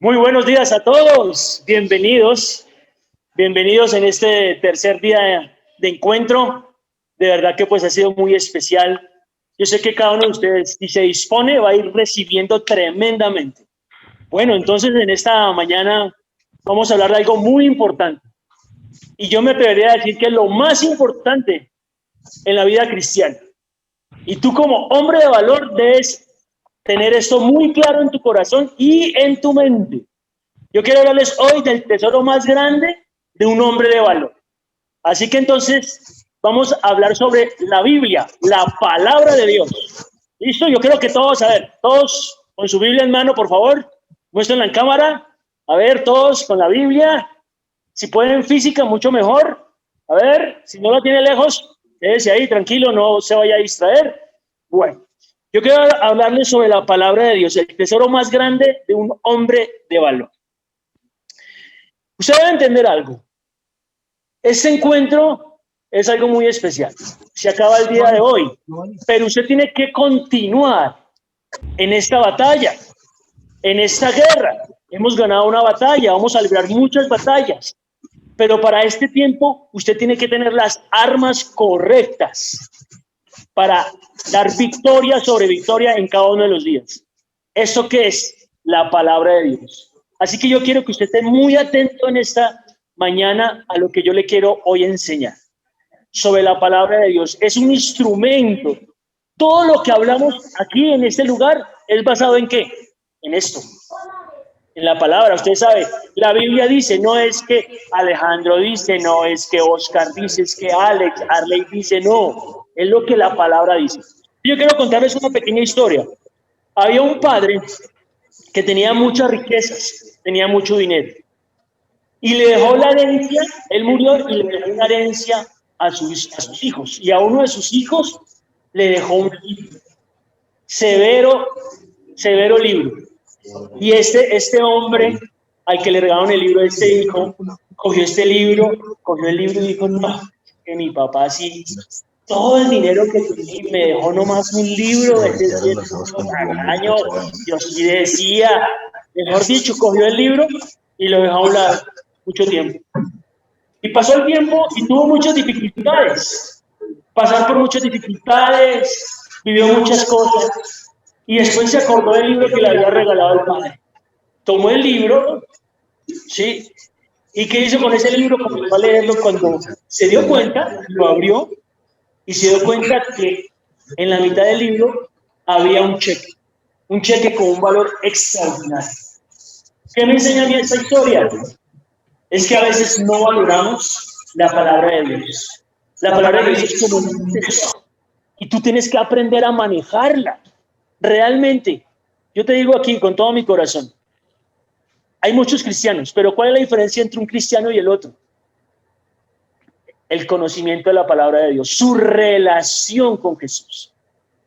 Muy buenos días a todos, bienvenidos en este tercer día de encuentro. De verdad que pues ha sido muy especial. Yo sé que cada uno de ustedes, si se dispone, va a ir recibiendo tremendamente. Bueno, entonces en esta mañana vamos a hablar de algo muy importante. Y yo me atrevería a decir que es lo más importante en la vida cristiana. Y tú como hombre de valor debes tener esto muy claro en tu corazón y en tu mente. Yo quiero hablarles hoy del tesoro más grande de un hombre de valor. Así que entonces vamos a hablar sobre la Biblia, la palabra de Dios. ¿Listo? Yo creo que todos, a ver, todos con su Biblia en mano, por favor, muéstrenla en cámara. A ver, todos con la Biblia. Si pueden física, mucho mejor. A ver, si no la tiene lejos, quédese ahí, tranquilo, no se vaya a distraer. Bueno, yo quiero hablarles sobre la palabra de Dios, el tesoro más grande de un hombre de valor. Usted debe entender algo. Este encuentro es algo muy especial. Se acaba el día de hoy, pero usted tiene que continuar en esta batalla, en esta guerra. Hemos ganado una batalla, vamos a librar muchas batallas, pero para este tiempo usted tiene que tener las armas correctas para dar victoria sobre victoria en cada uno de los días. ¿Esto qué es? La palabra de Dios. Así que yo quiero que usted esté muy atento en esta mañana a lo que yo le quiero hoy enseñar sobre la palabra de Dios. Es un instrumento. Todo lo que hablamos aquí en este lugar es basado en ¿qué? En esto, en la palabra. Usted sabe, la Biblia dice, no es que Alejandro dice, no es que Oscar dice, es que Alex, Arley dice, no, es lo que la palabra dice. Yo quiero contarles una pequeña historia. Había un padre que tenía muchas riquezas, tenía mucho dinero, y le dejó la herencia, él murió y le dejó una herencia a sus hijos, y a uno de sus hijos le dejó un libro, severo libro. Y este hombre al que le regalaron el libro, este hijo, cogió este libro, cogió el libro y dijo, no, que mi papá sí, todo el dinero que tenía me dejó nomás un libro, ese sí es un tacaño. Yo sí decía, mejor dicho, cogió el libro y lo dejó a un lado mucho tiempo. Y pasó el tiempo y tuvo muchas dificultades, pasar por muchas dificultades, vivió muchas cosas. Y después se acordó del libro que le había regalado el padre. Tomó el libro, ¿sí? ¿Y qué hizo con ese libro? Comenzó a leerlo cuando se dio cuenta, lo abrió y se dio cuenta que en la mitad del libro había un cheque con un valor extraordinario. ¿Qué me enseña a mí esta historia? Es que a veces no valoramos la palabra de Dios. La palabra de Dios es como un tesoro y tú tienes que aprender a manejarla. Realmente, yo te digo aquí con todo mi corazón, hay muchos cristianos, pero ¿cuál es la diferencia entre un cristiano y el otro? El conocimiento de la palabra de Dios, su relación con Jesús.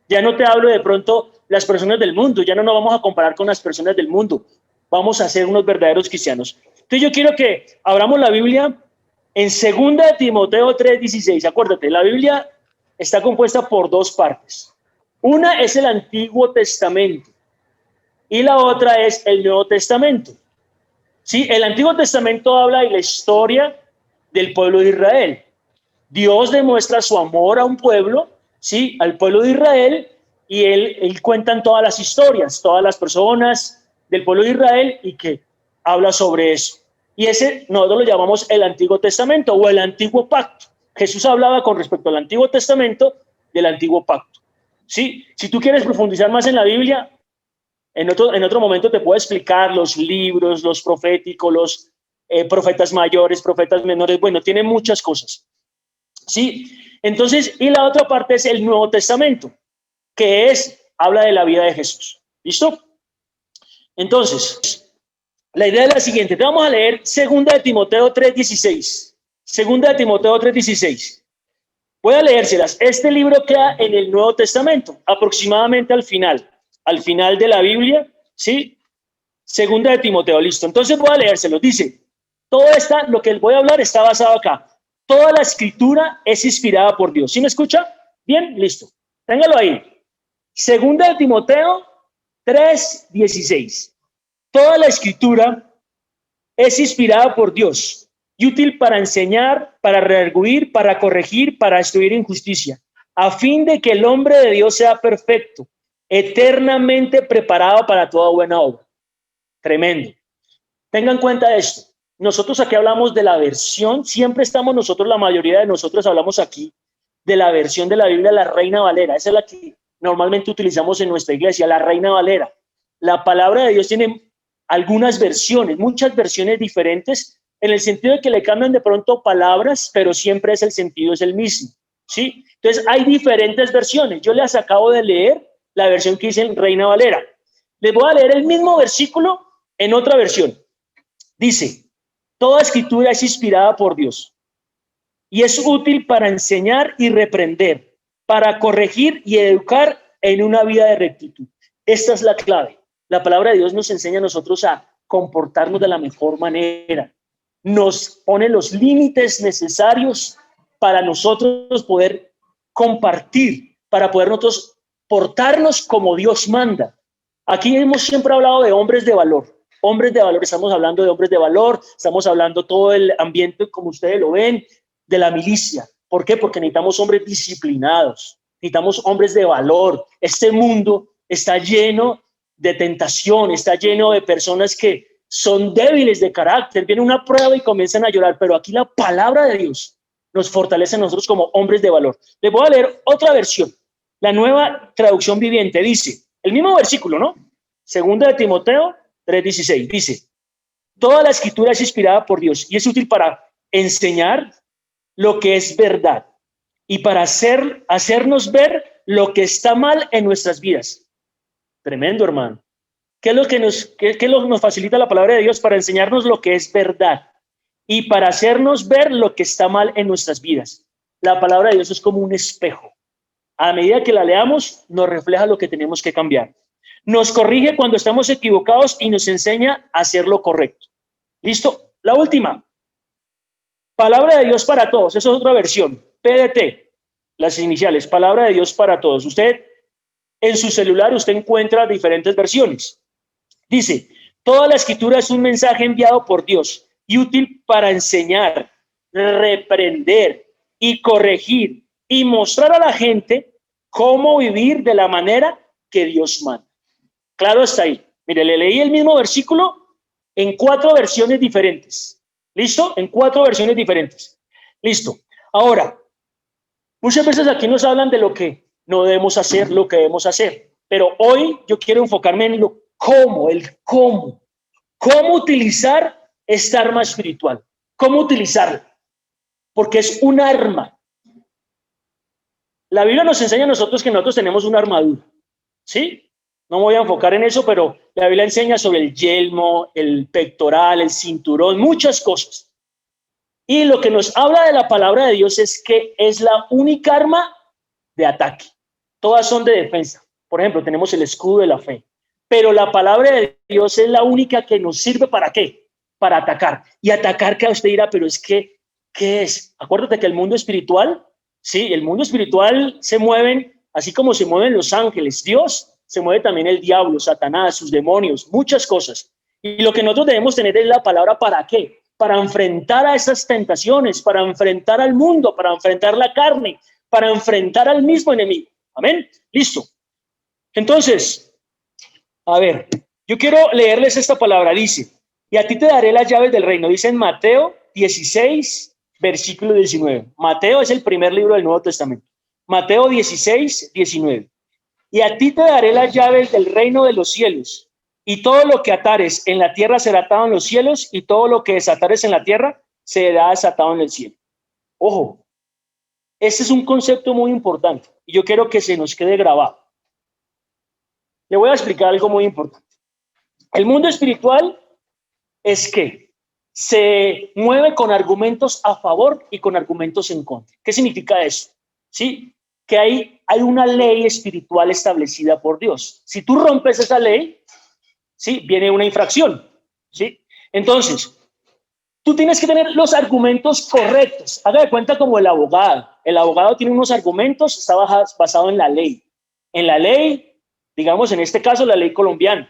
Ya no te hablo de pronto las personas del mundo, ya no nos vamos a comparar con las personas del mundo, vamos a ser unos verdaderos cristianos. Entonces yo quiero que abramos la Biblia en 2 Timoteo 3:16. Acuérdate, la Biblia está compuesta por dos partes. Una es el Antiguo Testamento y la otra es el Nuevo Testamento. Sí, el Antiguo Testamento habla de la historia del pueblo de Israel. Dios demuestra su amor a un pueblo, sí, al pueblo de Israel, y él cuentan todas las historias, todas las personas del pueblo de Israel, y que habla sobre eso. Y ese nosotros lo llamamos el Antiguo Testamento o el Antiguo Pacto. Jesús hablaba con respecto al Antiguo Testamento del Antiguo Pacto. Sí, si tú quieres profundizar más en la Biblia, en otro momento te puedo explicar los libros, los proféticos, los profetas mayores, profetas menores. Bueno, tiene muchas cosas. ¿Sí? Entonces, y la otra parte es el Nuevo Testamento, que habla de la vida de Jesús. ¿Listo? Entonces, la idea es la siguiente. Te vamos a leer 2 Timoteo 3:16. 2 Timoteo 3:16. Voy a leérselas. Este libro queda en el Nuevo Testamento, aproximadamente al final de la Biblia, ¿sí? 2 Timoteo, listo. Entonces voy a leérselo. Dice, lo que voy a hablar está basado acá. Toda la escritura es inspirada por Dios. ¿Sí me escucha? Bien, listo. Téngalo ahí. 2 Timoteo 3:16. Toda la escritura es inspirada por Dios y útil para enseñar, para redarguir, para corregir, para instruir en justicia, a fin de que el hombre de Dios sea perfecto, eternamente preparado para toda buena obra. Tremendo. Tengan en cuenta esto. Nosotros aquí hablamos de la versión, siempre estamos nosotros, la mayoría de nosotros hablamos aquí de la versión de la Biblia, la Reina Valera. Esa es la que normalmente utilizamos en nuestra iglesia, la Reina Valera. La palabra de Dios tiene algunas versiones, muchas versiones diferentes, en el sentido de que le cambian de pronto palabras, pero siempre es el sentido, es el mismo, ¿sí? Entonces hay diferentes versiones. Yo les acabo de leer la versión que dice en Reina Valera. Les voy a leer el mismo versículo en otra versión. Dice, toda escritura es inspirada por Dios y es útil para enseñar y reprender, para corregir y educar en una vida de rectitud. Esta es la clave. La palabra de Dios nos enseña a nosotros a comportarnos de la mejor manera. Nos pone los límites necesarios para nosotros poder compartir, para poder nosotros portarnos como Dios manda. Aquí hemos siempre hablado de hombres de valor. Hombres de valor, estamos hablando de hombres de valor, estamos hablando todo el ambiente, como ustedes lo ven, de la milicia. ¿Por qué? Porque necesitamos hombres disciplinados, necesitamos hombres de valor. Este mundo está lleno de tentación, está lleno de personas que son débiles de carácter, viene una prueba y comienzan a llorar, pero aquí la palabra de Dios nos fortalece a nosotros como hombres de valor. Les voy a leer otra versión, la Nueva Traducción Viviente, dice, el mismo versículo, ¿no? Segunda de Timoteo 3:16, dice, toda la escritura es inspirada por Dios y es útil para enseñar lo que es verdad y para hacernos ver lo que está mal en nuestras vidas. Tremendo, hermano. ¿Qué es lo que nos facilita la palabra de Dios? Para enseñarnos lo que es verdad y para hacernos ver lo que está mal en nuestras vidas. La palabra de Dios es como un espejo. A medida que la leamos, nos refleja lo que tenemos que cambiar. Nos corrige cuando estamos equivocados y nos enseña a hacer lo correcto. ¿Listo? La última. Palabra de Dios para todos. Esa es otra versión. PDT. Las iniciales. Palabra de Dios para todos. Usted, en su celular, usted encuentra diferentes versiones. Dice, toda la escritura es un mensaje enviado por Dios y útil para enseñar, reprender y corregir y mostrar a la gente cómo vivir de la manera que Dios manda. Claro está ahí. Mire, le leí el mismo versículo en 4 versiones diferentes. ¿Listo? En 4 versiones diferentes. Listo. Ahora, muchas veces aquí nos hablan de lo que no debemos hacer, lo que debemos hacer. Pero hoy yo quiero enfocarme en lo cómo, el cómo. Cómo utilizar esta arma espiritual. Cómo utilizarla. Porque es un arma. La Biblia nos enseña a nosotros que nosotros tenemos una armadura. ¿Sí? No me voy a enfocar en eso, pero la Biblia enseña sobre el yelmo, el pectoral, el cinturón, muchas cosas. Y lo que nos habla de la palabra de Dios es que es la única arma de ataque. Todas son de defensa. Por ejemplo, tenemos el escudo de la fe. Pero la palabra de Dios es la única que nos sirve ¿para qué? Para atacar. Y atacar, que usted dirá, pero es que, ¿qué es? Acuérdate que el mundo espiritual, sí, el mundo espiritual se mueven, así como se mueven los ángeles. Dios, se mueve también el diablo, Satanás, sus demonios, muchas cosas. Y lo que nosotros debemos tener es la palabra ¿para qué? Para enfrentar a esas tentaciones, para enfrentar al mundo, para enfrentar la carne, para enfrentar al mismo enemigo. Amén. Listo. Entonces, a ver, yo quiero leerles esta palabra. Dice, y a ti te daré las llaves del reino. Dice en Mateo 16, versículo 19. Mateo es el primer libro del Nuevo Testamento. Mateo 16, 19. Y a ti te daré las llaves del reino de los cielos. Y todo lo que atares en la tierra será atado en los cielos, y todo lo que desatares en la tierra será desatado en el cielo. Ojo, este es un concepto muy importante y yo quiero que se nos quede grabado. Le voy a explicar algo muy importante. El mundo espiritual es que se mueve con argumentos a favor y con argumentos en contra. ¿Qué significa eso? ¿Sí? Que hay una ley espiritual establecida por Dios. Si tú rompes esa ley, ¿sí? Viene una infracción, ¿sí? Entonces, tú tienes que tener los argumentos correctos. Haga de cuenta como el abogado. El abogado tiene unos argumentos, está basado en la ley. En la ley, digamos, en este caso, la ley colombiana,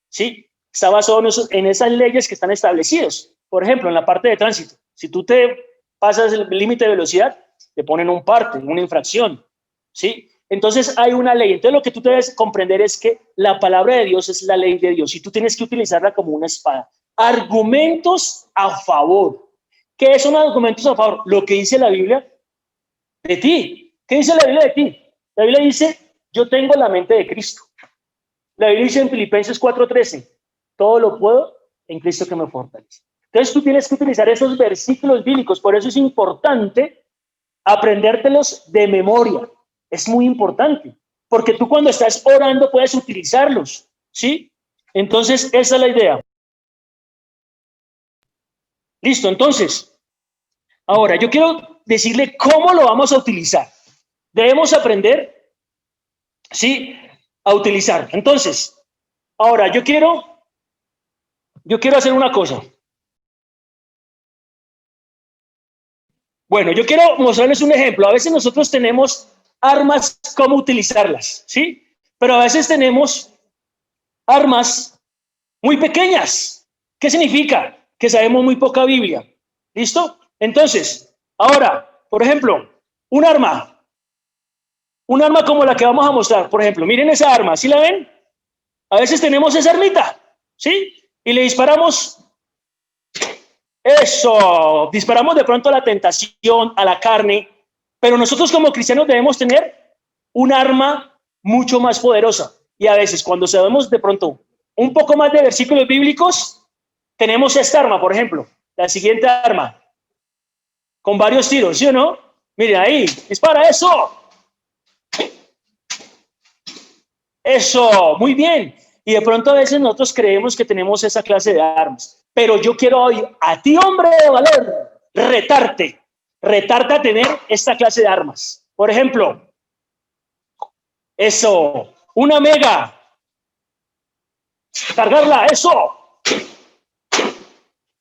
¿sí? está basado en esas leyes que están establecidas. Por ejemplo, en la parte de tránsito, si tú te pasas el límite de velocidad, te ponen un parte, una infracción, ¿sí? Entonces hay una ley. Entonces lo que tú debes comprender es que la palabra de Dios es la ley de Dios y tú tienes que utilizarla como una espada. Argumentos a favor. ¿Qué son argumentos a favor? Lo que dice la Biblia de ti. ¿Qué dice la Biblia de ti? La Biblia dice, yo tengo la mente de Cristo. La Biblia dice en Filipenses 4:13, todo lo puedo en Cristo que me fortalece. Entonces tú tienes que utilizar esos versículos bíblicos. Por eso es importante aprendértelos de memoria. Es muy importante, porque tú cuando estás orando puedes utilizarlos, ¿sí? Entonces, esa es la idea. Listo, entonces, ahora yo quiero decirle cómo lo vamos a utilizar. Debemos aprender, ¿sí? A utilizar. Entonces, ahora yo quiero hacer una cosa. Bueno, yo quiero mostrarles un ejemplo. A veces nosotros tenemos armas, cómo utilizarlas, ¿sí? Pero a veces tenemos armas muy pequeñas. ¿Qué significa? Que sabemos muy poca Biblia. ¿Listo? Entonces, ahora, por ejemplo, un arma como la que vamos a mostrar. Por ejemplo, miren esa arma, ¿sí la ven? A veces tenemos esa armita, ¿sí? Y le disparamos. Eso, disparamos de pronto a la tentación, a la carne, pero nosotros como cristianos debemos tener un arma mucho más poderosa. Y a veces cuando sabemos de pronto un poco más de versículos bíblicos, tenemos esta arma, por ejemplo, la siguiente arma, con varios tiros, ¿sí o no? Miren ahí, dispara eso. Eso, muy bien. Y de pronto a veces nosotros creemos que tenemos esa clase de armas. Pero yo quiero hoy, a ti, hombre de valor, retarte a tener esta clase de armas. Por ejemplo, eso, una mega, cargarla, eso,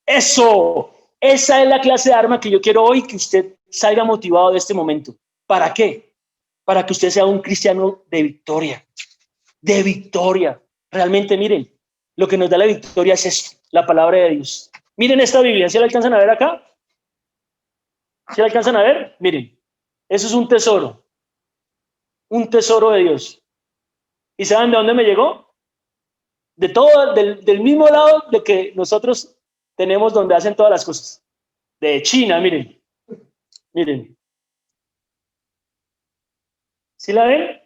esa es la clase de arma que yo quiero hoy que usted salga motivado de este momento. ¿Para qué? Para que usted sea un cristiano de victoria. De victoria. Realmente, miren, lo que nos da la victoria es esto, la palabra de Dios. Miren esta Biblia, ¿sí la alcanzan a ver acá? ¿Sí la alcanzan a ver? Miren, eso es un tesoro de Dios. ¿Y saben de dónde me llegó? De todo, del mismo lado de que nosotros tenemos donde hacen todas las cosas. De China, miren. ¿Sí la ven?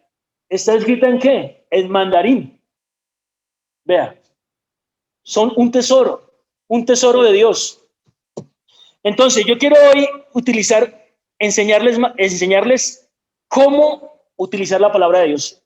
¿Está escrita en qué? En mandarín. Vea, son un tesoro de Dios. Entonces, yo quiero hoy enseñarles cómo utilizar la palabra de Dios.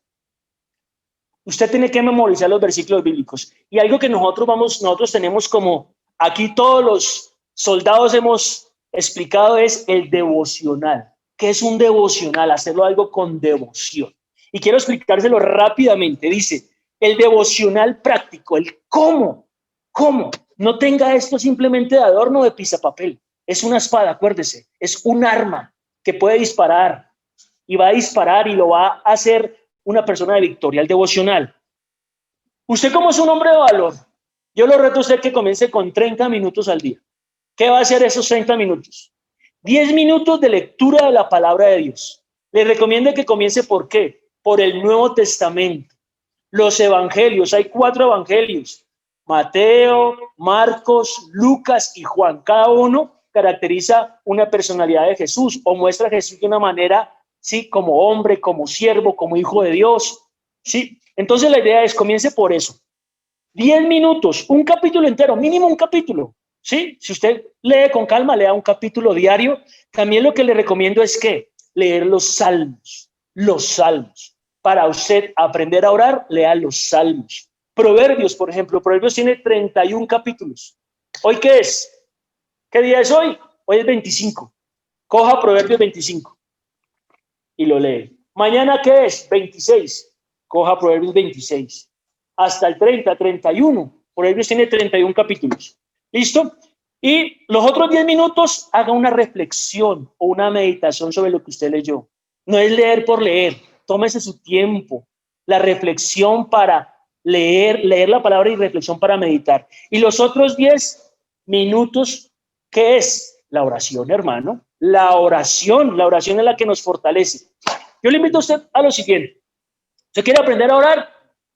Usted tiene que memorizar los versículos bíblicos. Y algo que nosotros tenemos como aquí todos los soldados hemos explicado es el devocional. ¿Qué es un devocional? Hacerlo algo con devoción. Y quiero explicárselo rápidamente. Dice, el devocional práctico, el cómo. No tenga esto simplemente de adorno de pisapapel. Es una espada, acuérdese. Es un arma que puede disparar. Y va a disparar y lo va a hacer una persona de victoria, el devocional. Usted como es un hombre de valor, yo lo reto a usted que comience con 30 minutos al día. ¿Qué va a hacer esos 30 minutos? 10 minutos de lectura de la palabra de Dios. Le recomiendo que comience ¿por qué? Por el Nuevo Testamento. Los evangelios, hay 4 evangelios. Mateo, Marcos, Lucas y Juan. Cada uno caracteriza una personalidad de Jesús o muestra a Jesús de una manera, sí, como hombre, como siervo, como hijo de Dios. Sí, entonces la idea es comience por eso. 10 minutos, un capítulo entero, mínimo un capítulo. ¿Sí? Si usted lee con calma, lea un capítulo diario. También lo que le recomiendo es que leer los salmos. Para usted aprender a orar, lea los salmos. Proverbios, por ejemplo, Proverbios tiene 31 capítulos. ¿Hoy qué es? ¿Qué día es hoy? Hoy es 25. Coja Proverbios 25 y lo lee. ¿Mañana qué es? 26. Coja Proverbios 26. Hasta el 30, 31. Proverbios tiene 31 capítulos. ¿Listo? Y los otros 10 minutos haga una reflexión o una meditación sobre lo que usted leyó. No es leer por leer. Tómese su tiempo. La reflexión para leer la palabra y reflexión para meditar. Y los otros 10 minutos, ¿qué es? La oración, hermano. La oración es la que nos fortalece. Yo le invito a usted a lo siguiente. ¿Usted quiere aprender a orar?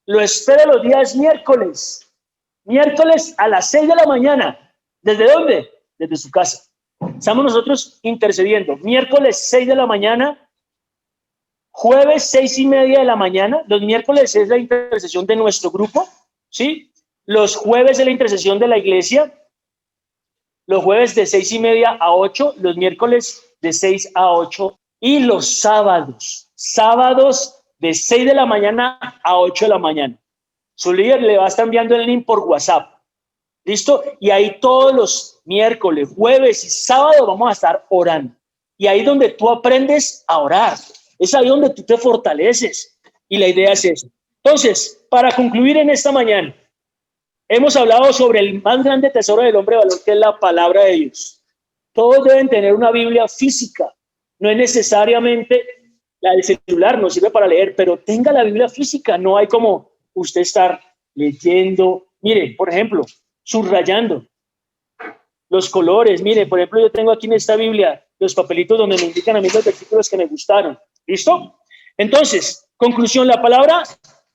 Lo espero los días miércoles. Miércoles a las 6 de la mañana. ¿Desde dónde? Desde su casa. Estamos nosotros intercediendo. Miércoles 6 de la mañana. Jueves 6:30 de la mañana. Los miércoles es la intercesión de nuestro grupo, ¿sí? Los jueves es la intercesión de la iglesia. Los jueves de 6:30 a 8. Los miércoles de 6 a 8. Y los sábados de 6 de la mañana a 8 de la mañana. Su líder le va a estar enviando el link por WhatsApp. ¿Listo? Y ahí todos los miércoles, jueves y sábado vamos a estar orando. Y ahí donde tú aprendes a orar. Es ahí donde tú te fortaleces. Y la idea es eso. Entonces, para concluir en esta mañana, hemos hablado sobre el más grande tesoro del hombre de valor, que es la palabra de Dios. Todos deben tener una Biblia física. No es necesariamente la del celular, no sirve para leer, pero tenga la Biblia física. No hay como usted estar leyendo. Mire, por ejemplo, subrayando los colores. Mire, por ejemplo, yo tengo aquí en esta Biblia los papelitos donde me indican a mí los versículos que me gustaron. ¿Listo? Entonces, conclusión, la palabra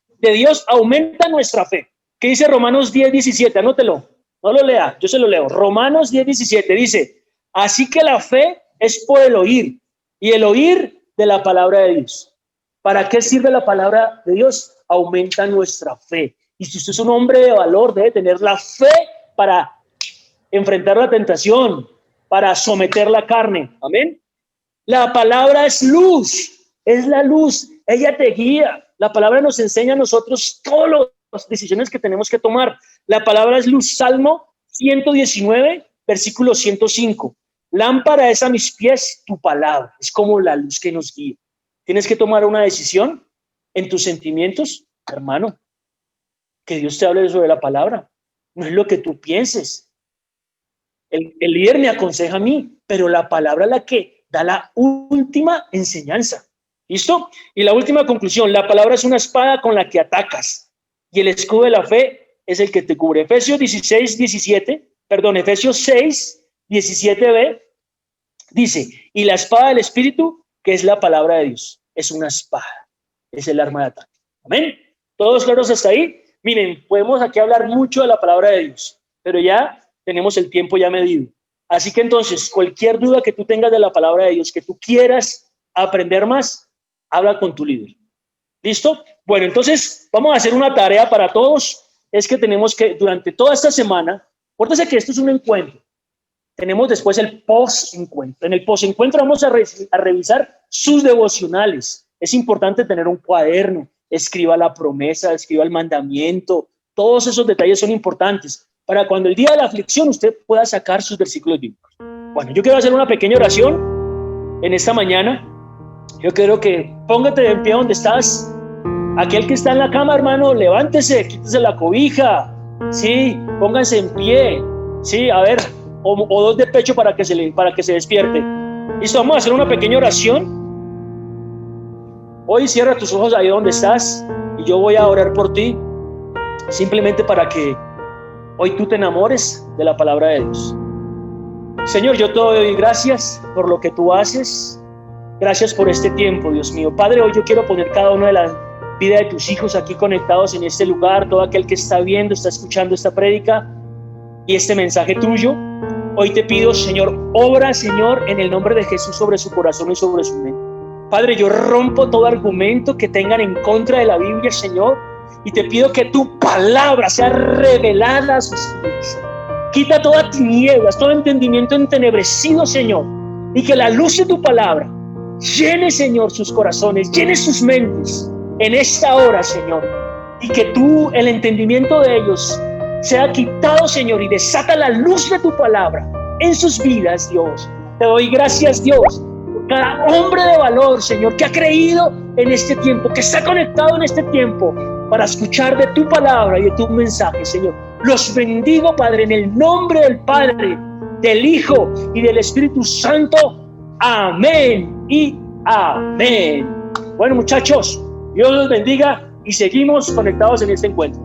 de Dios aumenta nuestra fe. ¿Qué dice Romanos 10:17? Anótelo, no lo lea, yo se lo leo. Romanos 10:17 dice, así que la fe es por el oír, y el oír de la palabra de Dios. ¿Para qué sirve la palabra de Dios? Aumenta nuestra fe. Y si usted es un hombre de valor, debe tener la fe para enfrentar la tentación, para someter la carne. Amén. La palabra es luz. Es la luz, ella te guía. La palabra nos enseña a nosotros todas las decisiones que tenemos que tomar. La palabra es luz. Salmo 119, versículo 105. Lámpara es a mis pies tu palabra. Es como la luz que nos guía. Tienes que tomar una decisión en tus sentimientos, hermano. Que Dios te hable sobre la palabra. No es lo que tú pienses. El líder me aconseja a mí, pero la palabra es la que da la última enseñanza. ¿Listo? Y la última conclusión, la palabra es una espada con la que atacas y el escudo de la fe es el que te cubre. Efesios 6:17b dice, y la espada del Espíritu, que es la palabra de Dios, es una espada, es el arma de ataque. Amén. ¿Todos claros hasta ahí? Miren, podemos aquí hablar mucho de la palabra de Dios, pero ya tenemos el tiempo ya medido. Así que entonces, cualquier duda que tú tengas de la palabra de Dios, que tú quieras aprender más, habla con tu líder. ¿Listo? Bueno, entonces vamos a hacer una tarea para todos. Es que tenemos que, durante toda esta semana, acuérdense que esto es un encuentro. Tenemos después el post-encuentro. En el post-encuentro vamos a revisar sus devocionales. Es importante tener un cuaderno. Escriba la promesa, escriba el mandamiento. Todos esos detalles son importantes para cuando el día de la aflicción usted pueda sacar sus versículos bíblicos. Bueno, yo quiero hacer una pequeña oración en esta mañana. Yo quiero que póngate de pie donde estás. Aquel que está en la cama, hermano, levántese, quítese la cobija. Sí, pónganse en pie. Sí, a ver, o dos de pecho para que se despierte. Listo, vamos a hacer una pequeña oración. Hoy cierra tus ojos ahí donde estás y yo voy a orar por ti, simplemente para que hoy tú te enamores de la palabra de Dios. Señor, yo te doy gracias por lo que tú haces. Gracias por este tiempo, Dios mío. Padre, hoy yo quiero poner cada uno de la vida de tus hijos aquí conectados en este lugar, todo aquel que está viendo, está escuchando esta prédica y este mensaje tuyo. Hoy te pido, Señor, obra, Señor, en el nombre de Jesús sobre su corazón y sobre su mente. Padre, yo rompo todo argumento que tengan en contra de la Biblia, Señor, y te pido que tu palabra sea revelada a sus vidas. Quita toda tinieblas, todo entendimiento entenebrecido, Señor, y que la luz de tu palabra llene, Señor, sus corazones, llene sus mentes en esta hora, Señor, y que tú, el entendimiento de ellos, sea quitado, Señor, y desata la luz de tu palabra en sus vidas, Dios. Te doy gracias, Dios, por cada hombre de valor, Señor, que ha creído en este tiempo, que está conectado en este tiempo para escuchar de tu palabra y de tu mensaje, Señor. Los bendigo, Padre, en el nombre del Padre, del Hijo y del Espíritu Santo. Amén y amén. Bueno, muchachos, Dios los bendiga y seguimos conectados en este encuentro.